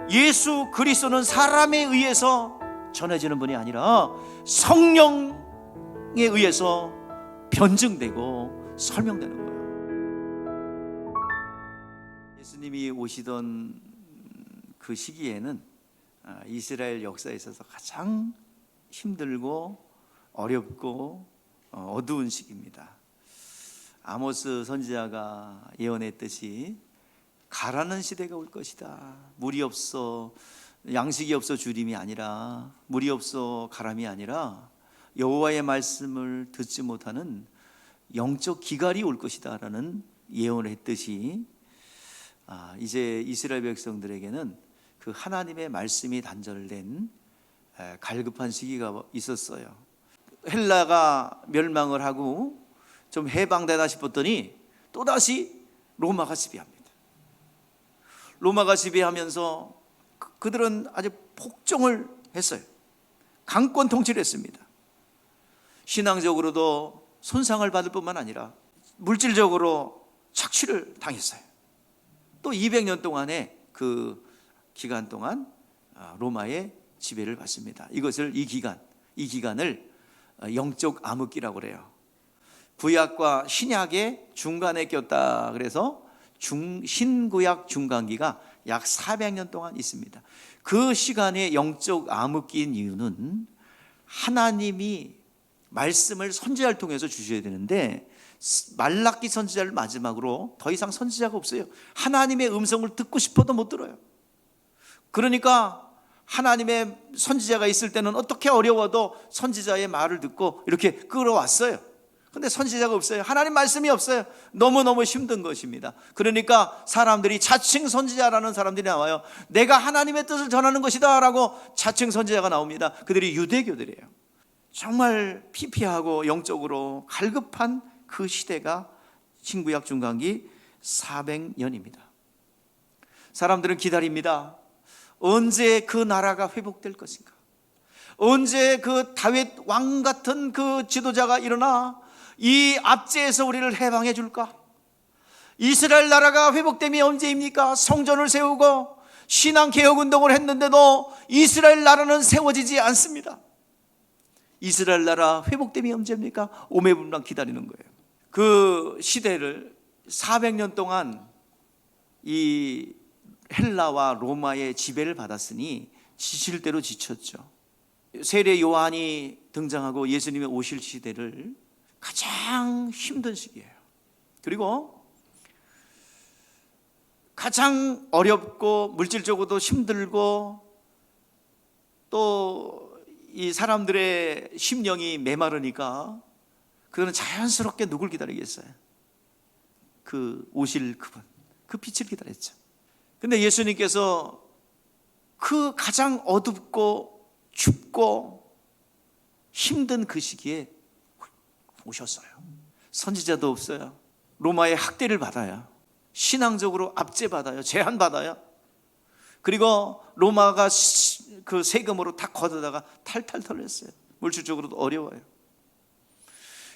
예수 그리스도는 사람에 의해서 전해지는 분이 아니라 성령에 의해서 변증되고 설명되는 거예요. 예수님이 오시던 그 시기에는 이스라엘 역사에 있어서 가장 힘들고 어렵고 어두운 시기입니다. 아모스 선지자가 예언했듯이 가라는 시대가 올 것이다. 물이 없어 양식이 없어 주림이 아니라, 물이 없어 가람이 아니라 여호와의 말씀을 듣지 못하는 영적 기갈이 올 것이다 라는 예언을 했듯이 이제 이스라엘 백성들에게는 그 하나님의 말씀이 단절된 갈급한 시기가 있었어요. 헬라가 멸망을 하고 좀 해방되다 싶었더니 또다시 로마가 지배합니다. 로마가 지배하면서 그들은 아주 폭정을 했어요. 강권 통치를 했습니다. 신앙적으로도 손상을 받을 뿐만 아니라 물질적으로 착취를 당했어요. 또 200년 동안의 그 기간 동안 로마의 지배를 받습니다. 이 기간을 영적 암흑기라고 그래요. 구약과 신약의 중간에 꼈다 그래서 신구약 중간기가 약 400년 동안 있습니다. 그 시간에 영적 암흑기인 이유는 하나님이 말씀을 선지자를 통해서 주셔야 되는데 말라기 선지자를 마지막으로 더 이상 선지자가 없어요. 하나님의 음성을 듣고 싶어도 못 들어요. 그러니까 하나님의 선지자가 있을 때는 어떻게 어려워도 선지자의 말을 듣고 이렇게 끌어왔어요. 근데 선지자가 없어요. 하나님 말씀이 없어요. 너무너무 힘든 것입니다. 그러니까 사람들이 자칭 선지자라는 사람들이 나와요. 내가 하나님의 뜻을 전하는 것이다 라고 자칭 선지자가 나옵니다. 그들이 유대교들이에요. 정말 피폐하고 영적으로 갈급한 그 시대가 신구약 중간기 400년입니다. 사람들은 기다립니다. 언제 그 나라가 회복될 것인가? 언제 그 다윗 왕 같은 그 지도자가 일어나 이 압제에서 우리를 해방해 줄까? 이스라엘 나라가 회복됨이 언제입니까? 성전을 세우고 신앙개혁운동을 했는데도 이스라엘 나라는 세워지지 않습니다. 이스라엘 나라 회복됨이 언제입니까? 오매분랑 기다리는 거예요. 그 시대를 400년 동안 이 헬라와 로마의 지배를 받았으니 지칠 대로 지쳤죠. 세례 요한이 등장하고 예수님의 오실 시대를 가장 힘든 시기예요. 그리고 가장 어렵고 물질적으로도 힘들고 또 이 사람들의 심령이 메마르니까 그들은 자연스럽게 누굴 기다리겠어요? 그 오실 그분, 그 빛을 기다렸죠. 근데 예수님께서 그 가장 어둡고 춥고 힘든 그 시기에 오셨어요. 선지자도 없어요. 로마의 학대를 받아요. 신앙적으로 압제받아요. 제한받아요. 그리고 로마가 그 세금으로 다 걷어다가 탈탈 털렸어요. 물질적으로도 어려워요.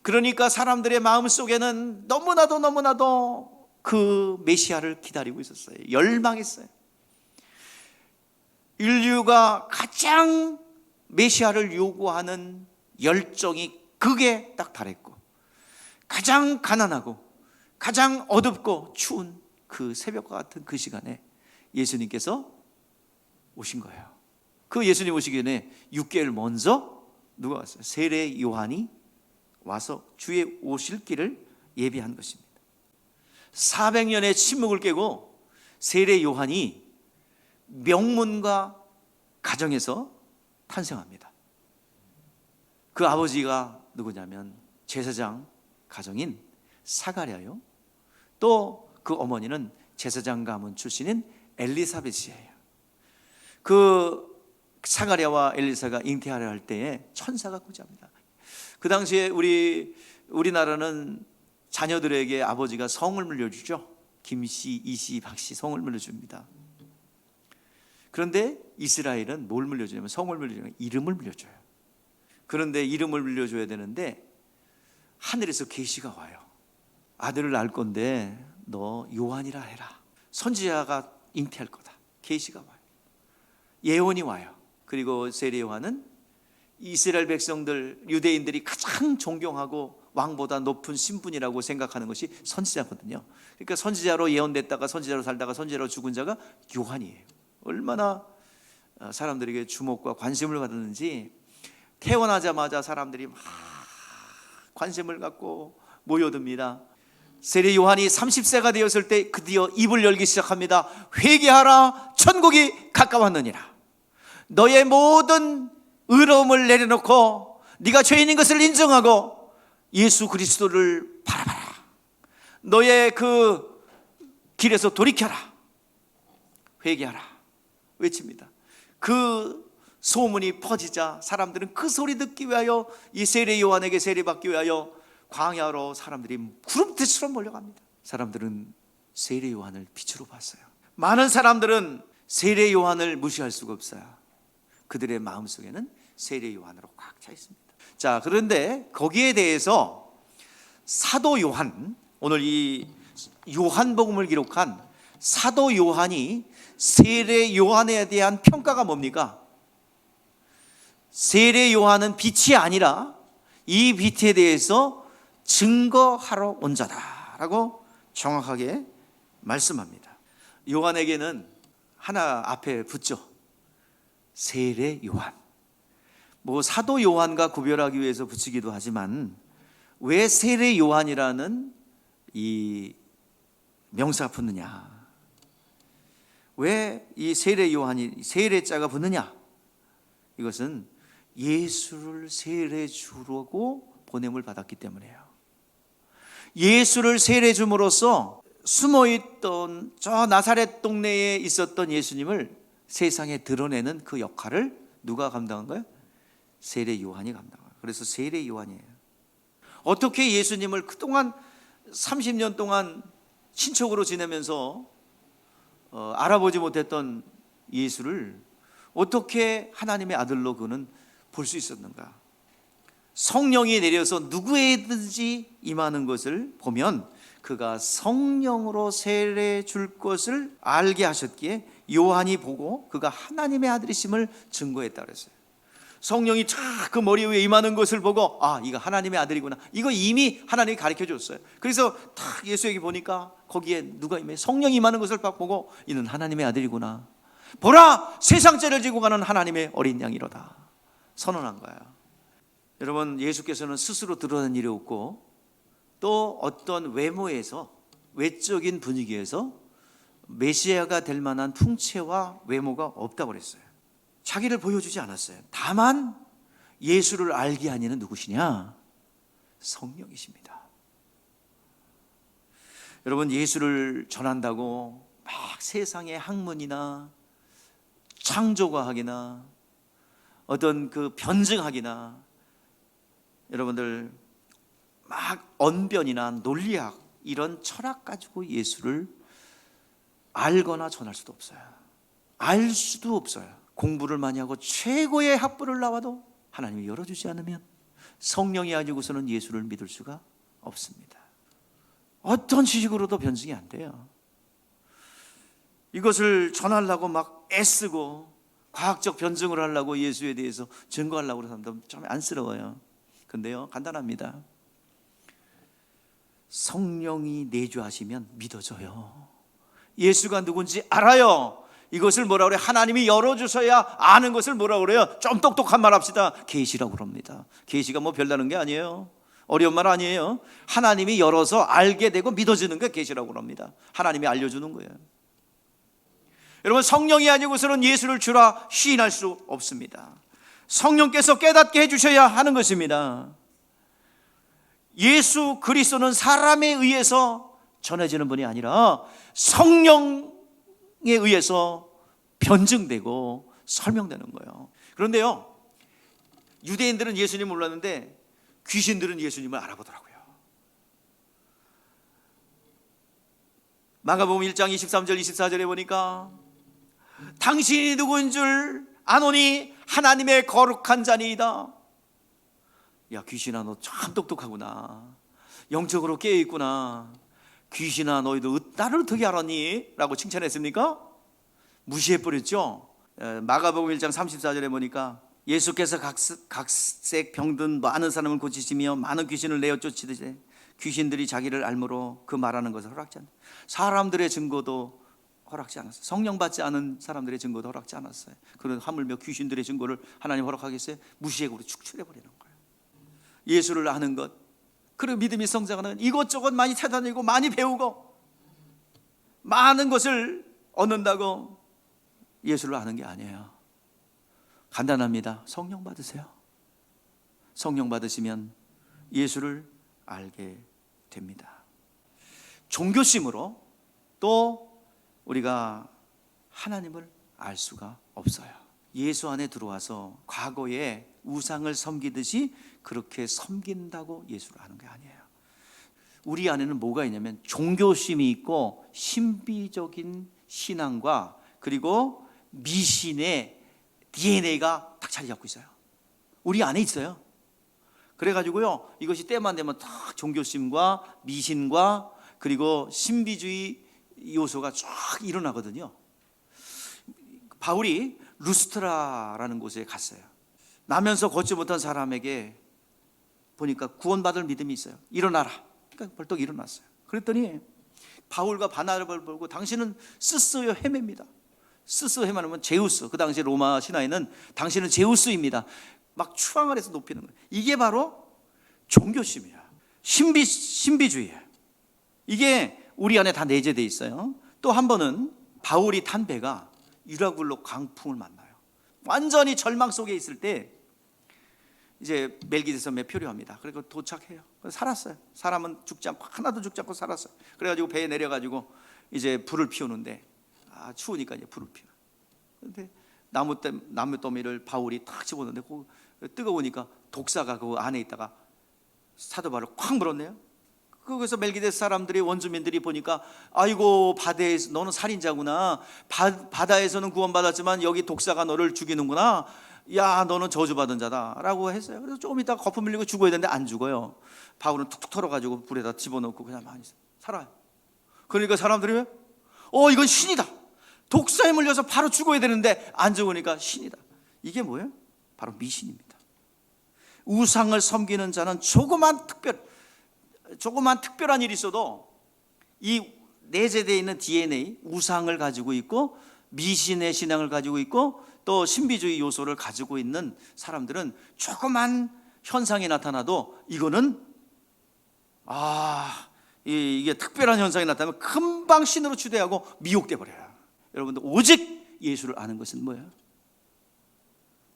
그러니까 사람들의 마음속에는 너무나도 그 메시아를 기다리고 있었어요. 열망했어요. 인류가 가장 메시아를 요구하는 열정이 극에 딱 달했고 가장 가난하고 가장 어둡고 추운 그 새벽과 같은 그 시간에 예수님께서 오신 거예요. 그 예수님 오시기 전에 6개월 먼저 누가 왔어요? 세례 요한이 와서 주의 오실 길을 예비한 것입니다. 400년의 침묵을 깨고 세례 요한이 명문과 가정에서 탄생합니다. 그 아버지가 누구냐면 제사장 가정인 사가랴요. 또 그 어머니는 제사장 가문 출신인 엘리사벳이에요. 그 사가랴와 엘리사가 잉태하려 할 때에 천사가 구제합니다. 그 당시에 우리나라는 자녀들에게 아버지가 성을 물려주죠. 김씨, 이씨, 박씨 성을 물려줍니다. 그런데 이스라엘은 뭘 물려주냐면 성을 물려주냐면 이름을 물려줘요. 그런데 이름을 물려줘야 되는데 하늘에서 계시가 와요. 아들을 낳을 건데 너 요한이라 해라. 선지자가 잉태할 거다. 계시가 와요. 예언이 와요. 그리고 세례 요한은 이스라엘 백성들, 유대인들이 가장 존경하고 왕보다 높은 신분이라고 생각하는 것이 선지자거든요. 그러니까 선지자로 예언됐다가 선지자로 살다가 선지자로 죽은 자가 요한이에요. 얼마나 사람들에게 주목과 관심을 받았는지 태어나자마자 사람들이 막 관심을 갖고 모여듭니다. 세례 요한이 30세가 되었을 때 드디어 입을 열기 시작합니다. 회개하라, 천국이 가까웠느니라. 너의 모든 의로움을 내려놓고 네가 죄인인 것을 인정하고 예수 그리스도를 바라봐라. 너의 그 길에서 돌이켜라. 회개하라. 외칩니다. 그 소문이 퍼지자 사람들은 그 소리 듣기 위하여 이 세례 요한에게 세례받기 위하여 광야로 사람들이 구름대처럼 몰려갑니다. 사람들은 세례 요한을 빛으로 봤어요. 많은 사람들은 세례 요한을 무시할 수가 없어요. 그들의 마음속에는 세례 요한으로 꽉 차 있습니다. 자, 그런데 거기에 대해서 사도 요한, 오늘 이 요한복음을 기록한 사도 요한이 세례 요한에 대한 평가가 뭡니까? 세례 요한은 빛이 아니라 이 빛에 대해서 증거하러 온 자다라고 정확하게 말씀합니다. 요한에게는 하나 앞에 붙죠. 세례 요한. 뭐 사도 요한과 구별하기 위해서 붙이기도 하지만 왜 세례 요한이라는 이 명사가 붙느냐? 왜 이 세례 요한이 세례자가 붙느냐? 이것은 예수를 세례 주려고 보냄을 받았기 때문이에요. 예수를 세례 줌으로써 숨어있던 저 나사렛 동네에 있었던 예수님을 세상에 드러내는 그 역할을 누가 감당한 거예요? 세례 요한이 감당한 거예요. 그래서 세례 요한이에요. 어떻게 예수님을 그동안 30년 동안 친척으로 지내면서 알아보지 못했던 예수를 어떻게 하나님의 아들로 그는 볼 수 있었는가? 성령이 내려서 누구에든지 임하는 것을 보면 그가 성령으로 세례 줄 것을 알게 하셨기에 요한이 보고 그가 하나님의 아들이심을 증거했다 그랬어요. 성령이 쫙 그 머리 위에 임하는 것을 보고 아, 이거 하나님의 아들이구나. 이거 이미 하나님이 가르쳐 줬어요. 그래서 딱 예수에게 보니까 거기에 누가 임해? 성령이 임하는 것을 딱 보고 이는 하나님의 아들이구나. 보라, 세상 죄를 지고 가는 하나님의 어린 양이로다. 선언한 거야. 여러분, 예수께서는 스스로 드러낸 일이 없고 또 어떤 외모에서, 외적인 분위기에서 메시아가 될 만한 풍채와 외모가 없다고 그랬어요. 자기를 보여주지 않았어요. 다만 예수를 알게 한 이는 누구시냐? 성령이십니다. 여러분, 예수를 전한다고 막 세상의 학문이나 창조과학이나 어떤 그 변증학이나 여러분들 막 언변이나 논리학 이런 철학 가지고 예수를 알거나 전할 수도 없어요. 알 수도 없어요. 공부를 많이 하고 최고의 학부를 나와도 하나님이 열어주지 않으면 성령이 아니고서는 예수를 믿을 수가 없습니다. 어떤 지식으로도 변증이 안 돼요. 이것을 전하려고 막 애쓰고 과학적 변증을 하려고 예수에 대해서 증거하려고 그러는 사람들 좀 안쓰러워요. 근데요, 간단합니다. 성령이 내주하시면 믿어져요. 예수가 누군지 알아요. 이것을 뭐라 그래요? 하나님이 열어주셔야 아는 것을 뭐라 그래요? 좀 똑똑한 말 합시다. 계시라고 그럽니다. 계시가 뭐 별다른 게 아니에요. 어려운 말 아니에요. 하나님이 열어서 알게 되고 믿어지는 게 계시라고 그럽니다. 하나님이 알려주는 거예요. 여러분, 성령이 아니고서는 예수를 주라 시인할 수 없습니다. 성령께서 깨닫게 해주셔야 하는 것입니다. 예수 그리스도는 사람에 의해서 전해지는 분이 아니라 성령에 의해서 변증되고 설명되는 거예요. 그런데요, 유대인들은 예수님을 몰랐는데 귀신들은 예수님을 알아보더라고요. 마가복음 1장 23절 24절에 보니까 당신이 누구인 줄 아노니 하나님의 거룩한 자니이다. 야, 귀신아, 너 참 똑똑하구나. 영적으로 깨어있구나. 귀신아, 너희도 나를 어떻게 알았니? 라고 칭찬했습니까? 무시해버렸죠. 마가복음 1장 34절에 보니까 예수께서 각색 병든 많은 사람을 고치시며 많은 귀신을 내어 쫓으시되 귀신들이 자기를 알므로 그 말하는 것을 허락지 않았어요. 사람들의 증거도 허락지 않았어요. 성령 받지 않은 사람들의 증거도 허락지 않았어요. 그런 하물며 귀신들의 증거를 하나님 허락하겠어요? 무시해버리고 축출해버리는 거예요. 예수를 아는 것, 그리고 믿음이 성장하는 이것저것 많이 찾아다니고 많이 배우고 많은 것을 얻는다고 예수를 아는 게 아니에요. 간단합니다. 성령 받으세요. 성령 받으시면 예수를 알게 됩니다. 종교심으로 또 우리가 하나님을 알 수가 없어요. 예수 안에 들어와서 과거에 우상을 섬기듯이 그렇게 섬긴다고 예수를 아는 게 아니에요. 우리 안에는 뭐가 있냐면 종교심이 있고 신비적인 신앙과 그리고 미신의 DNA가 딱 자리 잡고 있어요. 우리 안에 있어요. 그래가지고요, 이것이 때만 되면 딱 종교심과 미신과 그리고 신비주의 요소가 쫙 일어나거든요. 바울이 루스트라라는 곳에 갔어요. 나면서 걷지 못한 사람에게 보니까 구원받을 믿음이 있어요. 일어나라. 그러니까 벌떡 일어났어요. 그랬더니 바울과 바나바를 보고 당신은 스스로 헤맵니다. 스스로 헤매면 제우스, 그 당시 로마 신화에는 당신은 제우스입니다. 막 추앙을 해서 높이는 거예요. 이게 바로 종교심이야. 신비주의야. 이게 우리 안에 다 내재되어 있어요. 또 한 번은 바울이 탄 배가 유라굴로 강풍을 만나요. 완전히 절망 속에 있을 때 이제 멜기세 섬에 표류합니다. 그리고 도착해요. 살았어요. 사람은 죽지 않고 하나도 죽지 않고 살았어요. 그래가지고 배에 내려가지고 이제 불을 피우는데 추우니까 이제 불을 피워. 그런데 나무 더미를 바울이 탁 집어넣는데 뜨거우니까 독사가 그 안에 있다가 사도 바울을 콱 물었네요. 거기서 멜기세 사람들이 원주민들이 보니까 아이고 바다에서 너는 살인자구나. 바다에서는 구원받았지만 여기 독사가 너를 죽이는구나. 야 너는 저주받은 자다라고 했어요. 그래서 조금 있다가 거품 밀리고 죽어야 되는데 안 죽어요. 바울은 툭툭 털어가지고 불에다 집어넣고 그냥 많이 살아요. 그러니까 사람들이 이건 신이다. 독사에 물려서 바로 죽어야 되는데 안 죽으니까 신이다. 이게 뭐예요? 바로 미신입니다. 우상을 섬기는 자는 조그만 특별한 일이 있어도 이 내재되어 있는 DNA, 우상을 가지고 있고 미신의 신앙을 가지고 있고 또 신비주의 요소를 가지고 있는 사람들은 조그만 현상이 나타나도 이거는 이게 특별한 현상이 나타나면 금방 신으로 추대하고 미혹돼 버려요. 여러분들 오직 예수를 아는 것은 뭐예요?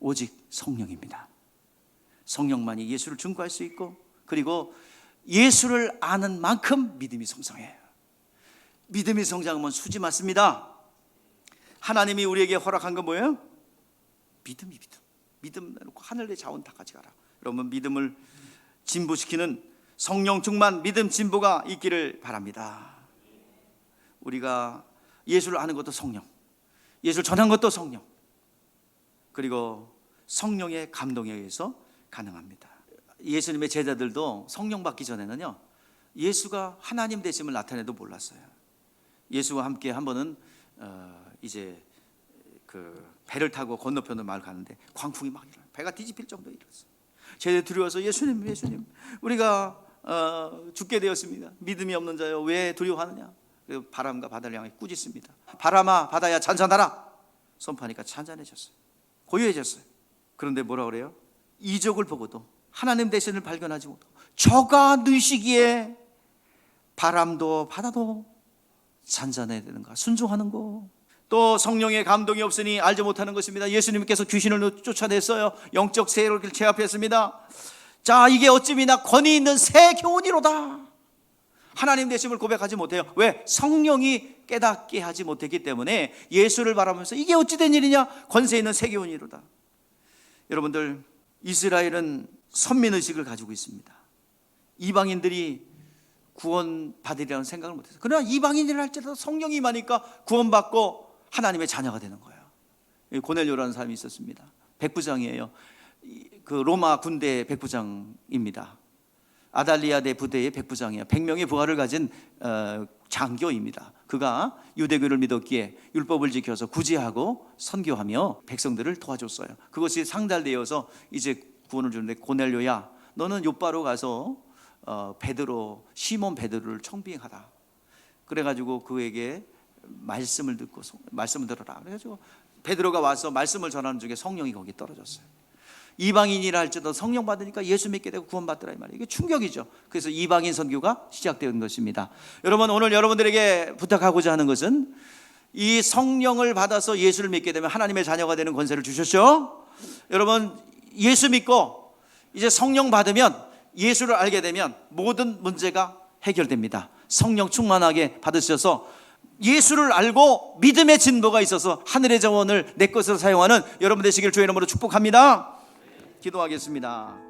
오직 성령입니다. 성령만이 예수를 증거할 수 있고 그리고 예수를 아는 만큼 믿음이 성장해요. 믿음이 성장하면 수지 맞습니다. 하나님이 우리에게 허락한 건 뭐예요? 믿음 내놓고 하늘의 자원 다 가져가라. 여러분 믿음을 진보시키는 성령 충만 믿음 진보가 있기를 바랍니다. 우리가 예수를 아는 것도 성령, 예수를 전한 것도 성령, 그리고 성령의 감동에 의해서 가능합니다. 예수님의 제자들도 성령 받기 전에는요 예수가 하나님 되심을 나타내도 몰랐어요. 예수와 함께 한 번은 이제 그 배를 타고 건너편으로 마을 가는데 광풍이 막 일어나요. 배가 뒤집힐 정도로 일었어요. 제자들이 두려워서 예수님 우리가 죽게 되었습니다. 믿음이 없는 자여 왜 두려워하느냐. 그리고 바람과 바다를 향해 꾸짖습니다. 바람아 바다야 잔잔하라. 선포하니까 잔잔해졌어요. 고요해졌어요. 그런데 뭐라 그래요? 이적을 보고도 하나님 대신을 발견하지 못하고 저가 누시기에 바람도 바다도 잔잔해야 되는가 순종하는 거. 또 성령의 감동이 없으니 알지 못하는 것입니다. 예수님께서 귀신을 쫓아냈어요. 영적 세력을 제압했습니다. 자 이게 어찌미나 권위 있는 새 교훈이로다. 하나님 되심을 고백하지 못해요. 왜? 성령이 깨닫게 하지 못했기 때문에 예수를 바라보면서 이게 어찌된 일이냐. 권세 있는 새 교훈이로다. 여러분들 이스라엘은 선민의식을 가지고 있습니다. 이방인들이 구원받으리라는 생각을 못했어요. 그러나 이방인이라 할지라도 성령이 임하니까 구원받고 하나님의 자녀가 되는 거예요. 고넬료라는 사람이 있었습니다. 백부장이에요. 그 로마 군대 백부장입니다. 아달리아대 부대의 백부장이에요. 100명의 부하를 가진 장교입니다. 그가 유대교를 믿었기에 율법을 지켜서 구제하고 선교하며 백성들을 도와줬어요. 그것이 상달되어서 이제 구원을 주는데, 고넬료야, 너는 요바로 가서 베드로, 시몬 베드로를 청빙하라. 그래가지고 그에게 말씀을 들어라. 그래가지고 베드로가 와서 말씀을 전하는 중에 성령이 거기 떨어졌어요. 이방인이라 할지라도 성령 받으니까 예수 믿게 되고 구원받더라, 이 말이에요. 이게 충격이죠. 그래서 이방인 선교가 시작된 것입니다. 여러분, 오늘 여러분들에게 부탁하고자 하는 것은, 이 성령을 받아서 예수를 믿게 되면 하나님의 자녀가 되는 권세를 주셨죠. 여러분, 예수 믿고 이제 성령 받으면, 예수를 알게 되면 모든 문제가 해결됩니다. 성령 충만하게 받으셔서 예수를 알고 믿음의 진보가 있어서 하늘의 자원을 내 것으로 사용하는 여러분 되시길 주의 이름으로 축복합니다. 기도하겠습니다.